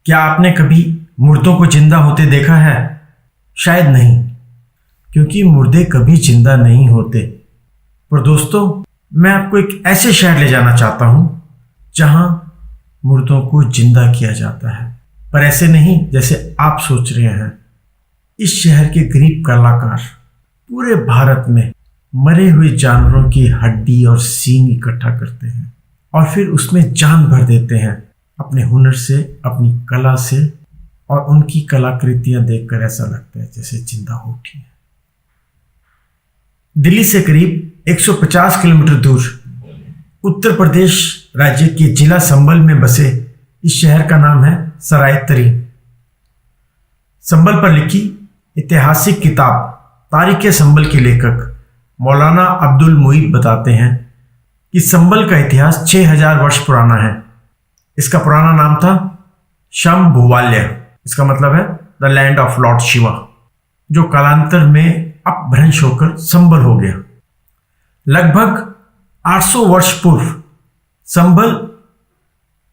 क्या आपने कभी मुर्दों को जिंदा होते देखा है? शायद नहीं, क्योंकि मुर्दे कभी जिंदा नहीं होते। पर दोस्तों, मैं आपको एक ऐसे शहर ले जाना चाहता हूं जहां मुर्दों को जिंदा किया जाता है, पर ऐसे नहीं जैसे आप सोच रहे हैं। इस शहर के गरीब कलाकार पूरे भारत में मरे हुए जानवरों की हड्डी और सींग इकट्ठा करते हैं और फिर उसमें जान भर देते हैं अपने हुनर से, अपनी कला से, और उनकी कलाकृतियां देखकर ऐसा लगता है जैसे जिंदा हो उठी है। दिल्ली से करीब 150 किलोमीटर दूर उत्तर प्रदेश राज्य के जिला संभल में बसे इस शहर का नाम है सराय तरी। संभल पर लिखी ऐतिहासिक किताब तारीख संभल के लेखक मौलाना अब्दुल मुईद बताते हैं कि संभल का इतिहास 6000 वर्ष पुराना है। इसका पुराना नाम था शंभुवाल्य। इसका मतलब है the land of Lord Shiva, जो कालांतर में अपभ्रंश होकर संभल हो गया। लगभग 800 वर्ष पूर्व संभल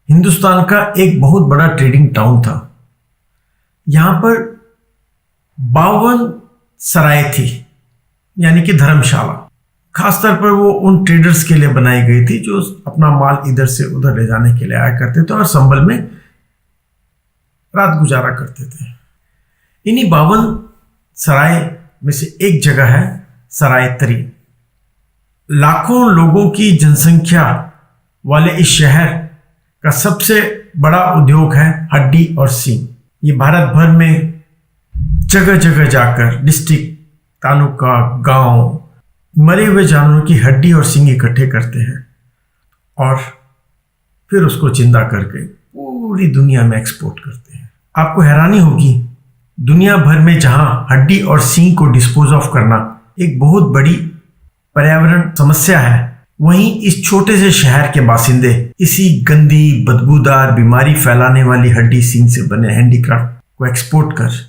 हिंदुस्तान का एक बहुत बड़ा ट्रेडिंग टाउन था। यहां पर 52 सराय थी, यानी कि धर्मशाला। खासतौर पर वो उन ट्रेडर्स के लिए बनाई गई थी जो अपना माल इधर से उधर ले जाने के लिए आया करते थे और संभल में रात गुजारा करते थे। इन्हीं 52 सराय में से एक जगह है सराय तरी। लाखों लोगों की जनसंख्या वाले इस शहर का सबसे बड़ा उद्योग है हड्डी और सींग। ये भारत भर में जगह जगह जाकर डिस्ट्रिक्ट, तालुका, गांव मरे हुए जानवरों की हड्डी और सींग इकट्ठे करते हैं और फिर उसको जिंदा करके पूरी दुनिया में एक्सपोर्ट करते हैं। आपको हैरानी होगी, दुनिया भर में जहां हड्डी और सींग को डिस्पोज ऑफ करना एक बहुत बड़ी पर्यावरण समस्या है, वहीं इस छोटे से शहर के बासिंदे इसी गंदी, बदबूदार, बीमारी फैलाने वाली हड्डी सींग से बने हैंडीक्राफ्ट को एक्सपोर्ट कर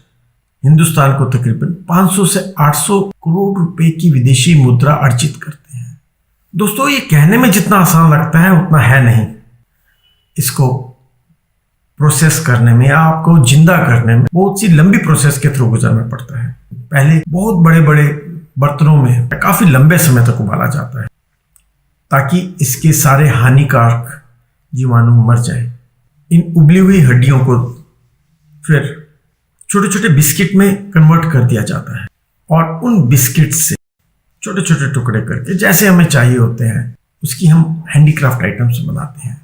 हिंदुस्तान को तकरीबन 500 से 800 करोड़ रुपए की विदेशी मुद्रा अर्जित करते हैं। दोस्तों, ये कहने में जितना आसान लगता है उतना है नहीं। इसको प्रोसेस करने में या आपको जिंदा करने में बहुत सी लंबी प्रोसेस के थ्रू गुजरना पड़ता है। पहले बहुत बड़े बड़े बर्तनों में काफी लंबे समय तक उबाला जाता है ताकि इसके सारे हानिकारक जीवाणु मर जाए। इन उबली हुई हड्डियों को फिर छोटे छोटे बिस्किट में कन्वर्ट कर दिया जाता है और उन बिस्किट से छोटे छोटे टुकड़े करके जैसे हमें चाहिए होते हैं उसकी हम हैंडीक्राफ्ट आइटम्स बनाते हैं।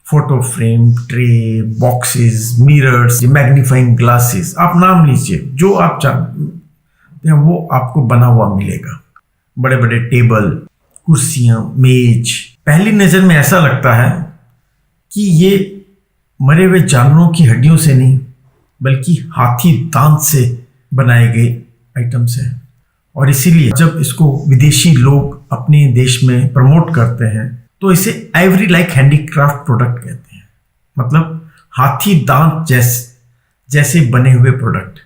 Photo frame, tray, boxes, mirrors, magnifying glasses, आप नाम लीजिए, जो आप चाहते हैं वो आपको बना हुआ मिलेगा। बड़े बड़े टेबल, कुर्सियां, मेज। पहली नजर में ऐसा लगता है कि ये मरे हुए जानवरों की हड्डियों से नहीं बल्कि हाथी दांत से बनाए गए आइटम्स हैं, और इसीलिए जब इसको विदेशी लोग अपने देश में प्रमोट करते हैं तो इसे आइवरी लाइक हैंडीक्राफ्ट प्रोडक्ट कहते हैं। मतलब हाथी दांत जैसे बने हुए प्रोडक्ट।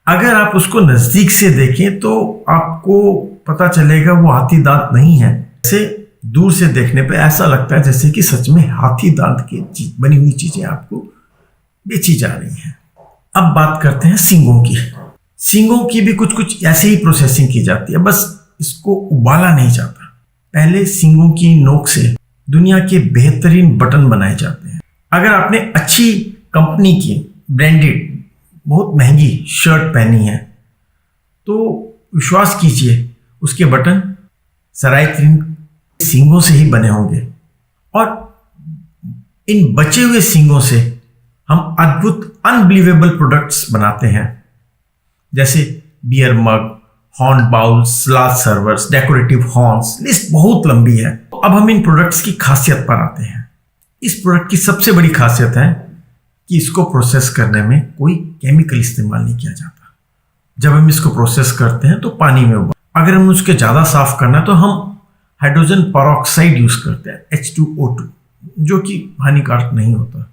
अगर आप उसको नजदीक से देखें तो आपको पता चलेगा वो हाथी दांत नहीं है। जैसे दूर से देखने पे ऐसा लगता है जैसे कि सच में हाथी दांत की बनी हुई चीजें आपको बेची जा रही हैं। अब बात करते हैं सींगों की। सींगों की भी कुछ ऐसे ही प्रोसेसिंग की जाती है, बस इसको उबाला नहीं जाता। पहले सींगों की नोक से दुनिया के बेहतरीन बटन बनाए जाते हैं। अगर आपने अच्छी कंपनी की ब्रांडेड बहुत महंगी शर्ट पहनी है तो विश्वास कीजिए उसके बटन सराय तरी सींगों से ही बने होंगे। और इन बचे हुए सींगों से हम अद्भुत अनबिलीवेबल प्रोडक्ट्स बनाते हैं, जैसे बियर मग, हॉर्न बाउल्स, सलाद सर्वर्स, डेकोरेटिव हॉर्न्स। लिस्ट बहुत लंबी है। अब हम इन प्रोडक्ट्स की खासियत पर आते हैं। इस प्रोडक्ट की सबसे बड़ी खासियत है कि इसको प्रोसेस करने में कोई केमिकल इस्तेमाल नहीं किया जाता। जब हम इसको प्रोसेस करते हैं तो पानी में उबाल, अगर हम उसके ज़्यादा साफ करना है तो हम हाइड्रोजन पेरोक्साइड यूज करते हैं, H2O2, जो कि हानिकारक नहीं होता।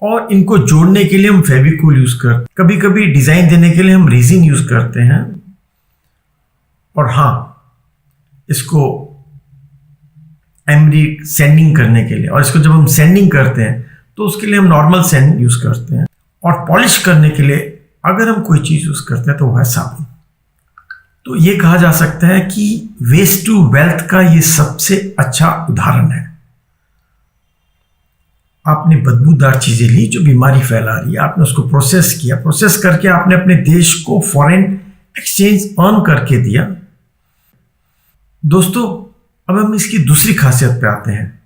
और इनको जोड़ने के लिए हम फेविकोल यूज करते हैं। कभी कभी डिजाइन देने के लिए हम रेजिन यूज करते हैं। और हाँ, इसको एमरी सेंडिंग करने के लिए, और इसको जब हम सेंडिंग करते हैं तो उसके लिए हम नॉर्मल सैंड यूज करते हैं, और पॉलिश करने के लिए अगर हम कोई चीज यूज करते हैं तो वह है साबुन। तो ये कहा जा सकता है कि वेस्ट टू वेल्थ का ये सबसे अच्छा उदाहरण है। आपने बदबूदार चीजें ली जो बीमारी फैला रही है, आपने उसको प्रोसेस किया, प्रोसेस करके आपने अपने देश को फॉरेन एक्सचेंज अर्न करके दिया। दोस्तों, अब हम इसकी दूसरी खासियत पे आते हैं।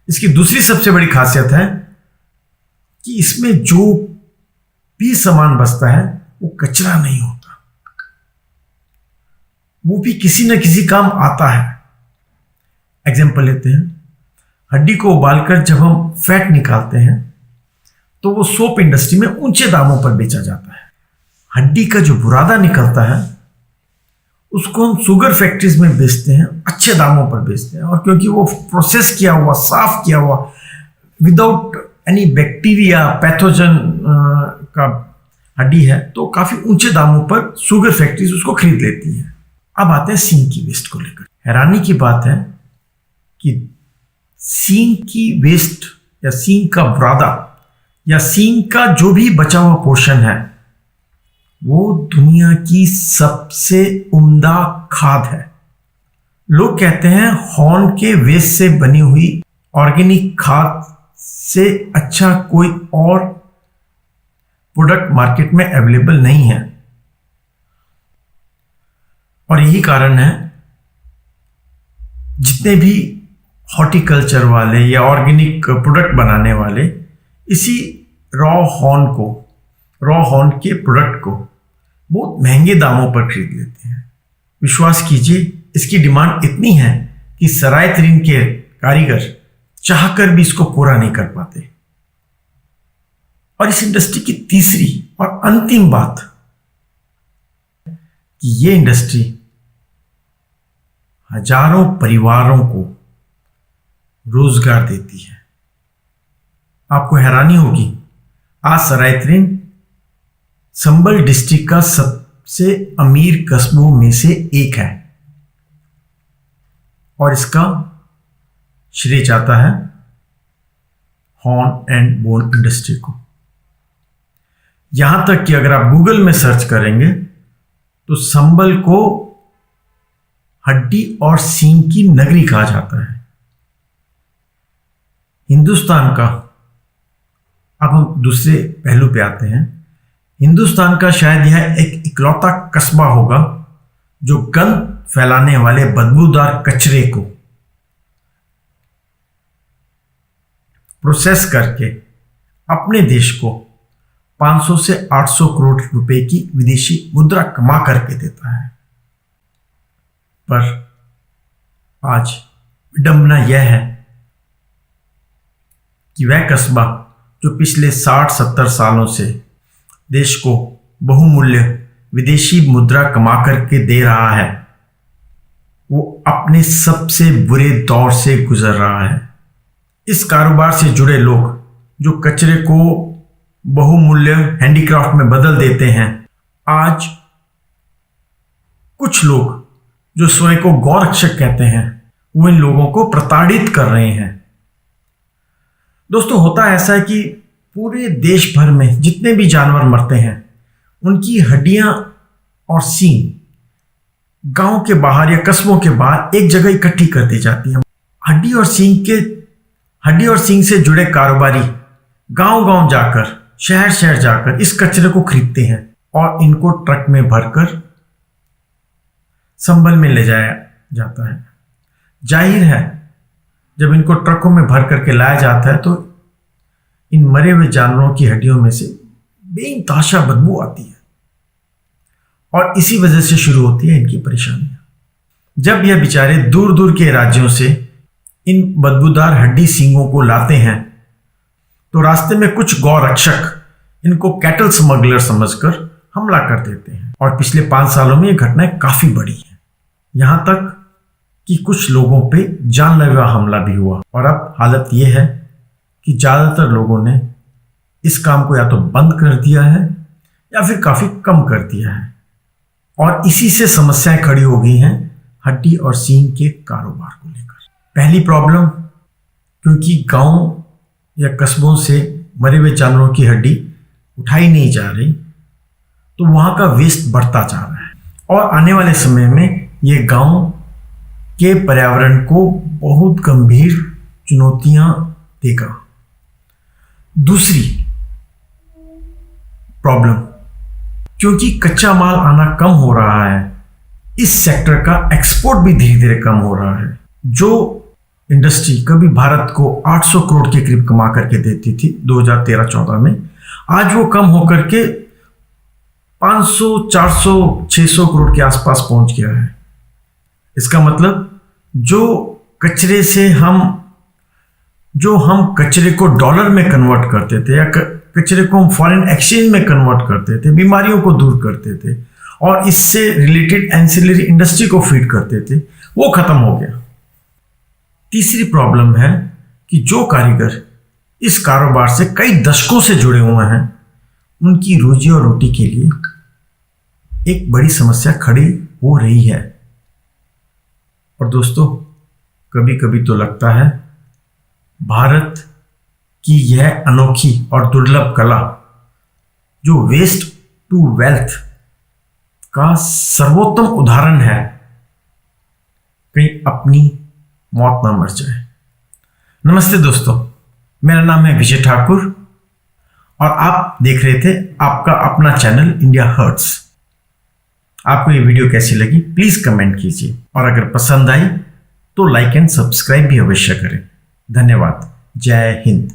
इसकी दूसरी सबसे बड़ी खासियत है कि इसमें जो भी सामान बचता है वो कचरा नहीं होता, वो भी किसी न किसी काम आता है। एग्जाम्पल लेते हैं, हड्डी को उबालकर जब हम फैट निकालते हैं तो वो सोप इंडस्ट्री में ऊंचे दामों पर बेचा जाता है। हड्डी का जो बुरादा निकलता है उसको हम शुगर फैक्ट्रीज में बेचते हैं, अच्छे दामों पर बेचते हैं, और क्योंकि वो प्रोसेस किया हुआ, साफ किया हुआ, विदाउट एनी बैक्टीरिया पैथोजन का हड्डी है, तो काफी ऊंचे दामों पर शुगर फैक्ट्रीज उसको खरीद लेती हैं। अब आते हैं सींग की वेस्ट को लेकर। हैरानी की बात है कि सींग की वेस्ट या सींग का बुरादा या सींग का जो भी बचा हुआ पोर्शन है वो दुनिया की सबसे उम्दा खाद है। लोग कहते हैं हॉर्न के वेस्ट से बनी हुई ऑर्गेनिक खाद से अच्छा कोई और प्रोडक्ट मार्केट में अवेलेबल नहीं है, और यही कारण है जितने भी हॉर्टिकल्चर वाले या ऑर्गेनिक प्रोडक्ट बनाने वाले इसी रॉ हॉर्न के प्रोडक्ट को बहुत महंगे दामों पर खरीद लेते हैं। विश्वास कीजिए, इसकी डिमांड इतनी है कि सराय तरीन के कारीगर चाहकर भी इसको पूरा नहीं कर पाते। और इस इंडस्ट्री की तीसरी और अंतिम बात कि ये इंडस्ट्री हजारों परिवारों को रोजगार देती है। आपको हैरानी होगी, आज सराय तरीन संबल डिस्ट्रिक्ट का सबसे अमीर कस्बों में से एक है, और इसका श्रेय जाता है हॉर्न एंड बोन इंडस्ट्री को। यहां तक कि अगर आप गूगल में सर्च करेंगे तो संबल को हड्डी और सींग की नगरी कहा जाता है। हिंदुस्तान का, अब हम दूसरे पहलू पे आते हैं, हिंदुस्तान का शायद यह एक इकलौता कस्बा होगा जो गंद फैलाने वाले बदबूदार कचरे को प्रोसेस करके अपने देश को 500 से 800 करोड़ रुपए की विदेशी मुद्रा कमा करके देता है। पर आज विडंबना यह है कि वह कस्बा जो पिछले 60-70 सालों से देश को बहुमूल्य विदेशी मुद्रा कमा करके दे रहा है, वो अपने सबसे बुरे दौर से गुजर रहा है। इस कारोबार से जुड़े लोग जो कचरे को बहुमूल्य हैंडीक्राफ्ट में बदल देते हैं, आज कुछ लोग जो स्वयं को गौरक्षक कहते हैं वो इन लोगों को प्रताड़ित कर रहे हैं। दोस्तों, होता ऐसा है कि पूरे देश भर में जितने भी जानवर मरते हैं उनकी हड्डियां और सींग गांव के बाहर या कस्बों के बाहर एक जगह इकट्ठी कर दी जाती है। हड्डी और सींग से जुड़े कारोबारी गांव-गांव जाकर, शहर-शहर जाकर इस कचरे को खरीदते हैं और इनको ट्रक में भरकर संभल में ले जाया जाता है। जाहिर है, जब इनको ट्रकों में भर करके लाया जाता है तो इन मरे हुए जानवरों की हड्डियों में से बेइंतहाशा बदबू आती है, और इसी वजह से शुरू होती है इनकी परेशानियां। जब यह बेचारे दूर दूर के राज्यों से इन बदबूदार हड्डी सींगों को लाते हैं तो रास्ते में कुछ गौरक्षक इनको कैटल स्मगलर समझकर हमला कर देते हैं, और पिछले 5 सालों में यह घटनाएं काफी बढ़ी हैं, यहां तक कि कुछ लोगों पे जानलेवा हमला भी हुआ। और अब हालत यह है कि ज्यादातर लोगों ने इस काम को या तो बंद कर दिया है या फिर काफी कम कर दिया है, और इसी से समस्याएं खड़ी हो गई हैं हड्डी और सींग के कारोबार को लेकर। पहली प्रॉब्लम, क्योंकि गांव या कस्बों से मरे हुए जानवरों की हड्डी उठाई नहीं जा रही, तो वहाँ का वेस्ट बढ़ता जा रहा है और आने वाले समय में ये गांव के पर्यावरण को बहुत गंभीर चुनौतियां देगा। दूसरी प्रॉब्लम, क्योंकि कच्चा माल आना कम हो रहा है, इस सेक्टर का एक्सपोर्ट भी धीरे धीरे कम हो रहा है। जो इंडस्ट्री कभी भारत को 800 करोड़ के करीब कमा करके देती थी 2013-14 में, आज वो कम होकर के 500, 400, 600 करोड़ के आसपास पहुंच गया है। इसका मतलब जो कचरे से हम कचरे को डॉलर में कन्वर्ट करते थे या कचरे को हम फॉरेन एक्सचेंज में कन्वर्ट करते थे, बीमारियों को दूर करते थे और इससे रिलेटेड एंसिलरी इंडस्ट्री को फीड करते थे, वो खत्म हो गया। तीसरी प्रॉब्लम है कि जो कारीगर इस कारोबार से कई दशकों से जुड़े हुए हैं, उनकी रोजी और रोटी के लिए एक बड़ी समस्या खड़ी हो रही है। और दोस्तों, कभी कभी तो लगता है भारत की यह अनोखी और दुर्लभ कला, जो वेस्ट टू वेल्थ का सर्वोत्तम उदाहरण है, कहीं अपनी मौत ना मर जाए। नमस्ते दोस्तों, मेरा नाम है विजय ठाकुर और आप देख रहे थे आपका अपना चैनल इंडिया हर्ट्स। आपको ये वीडियो कैसी लगी प्लीज कमेंट कीजिए और अगर पसंद आई तो लाइक एंड सब्सक्राइब भी अवश्य करें। धन्यवाद। जय हिंद।